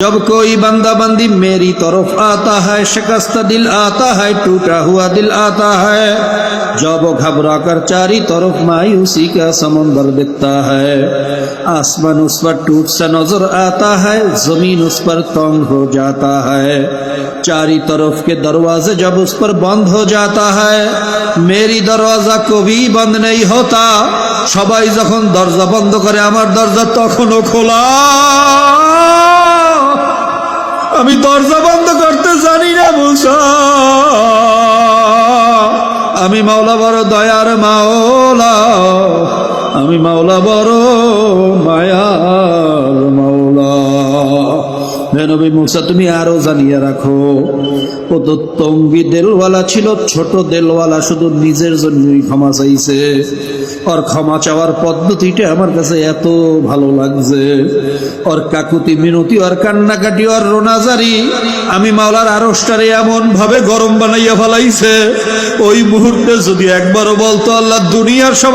जब कोई बंदा बंदी मेरी तरफ आता है, शिकस्त दिल आता है, टूटा हुआ दिल आता है, जब वो घबरा कर चारी तरफ मायूसी का समंदर दिखता है, आसमान उस पर टूट सा नजर आता है, जमीन उस पर तंग हो जाता है, चारी तरफ के दरवाजे जब उस पर बंद हो जाता है, मेरी दरवाजा कभी बंद नहीं होता, सबाई जखन दरजा बंद करे आमार दरजा तखनो खोला। আমি দরজা বন্ধ করতে জানি না মুসা, আমি মাওলা বড় দয়ার মাওলা, আমি মাওলা বড় মায়ার মাওলা। হে নবী মুসা, তুমি আরো জানিয়ে রাখো, ও তো তঙ্গি দেলওয়ালা ছিল, ছোট দেলওয়ালা, শুধু নিজের জন্যই ক্ষমা চাইছে। ওর ক্ষমা চাওয়ার পদ্ধতিটা আমার কাছে এত ভালো লাগছে, ওর কাকুতি মিনতি, ওর কান্নাকাটি, ওর রোনাজারি আমি মাওলার আরশটারে এমন ভাবে গরম বানাইয়া ফেলাইছে, ওই মুহূর্তে যদি একবারও বলতো আল্লাহ দুনিয়ার সব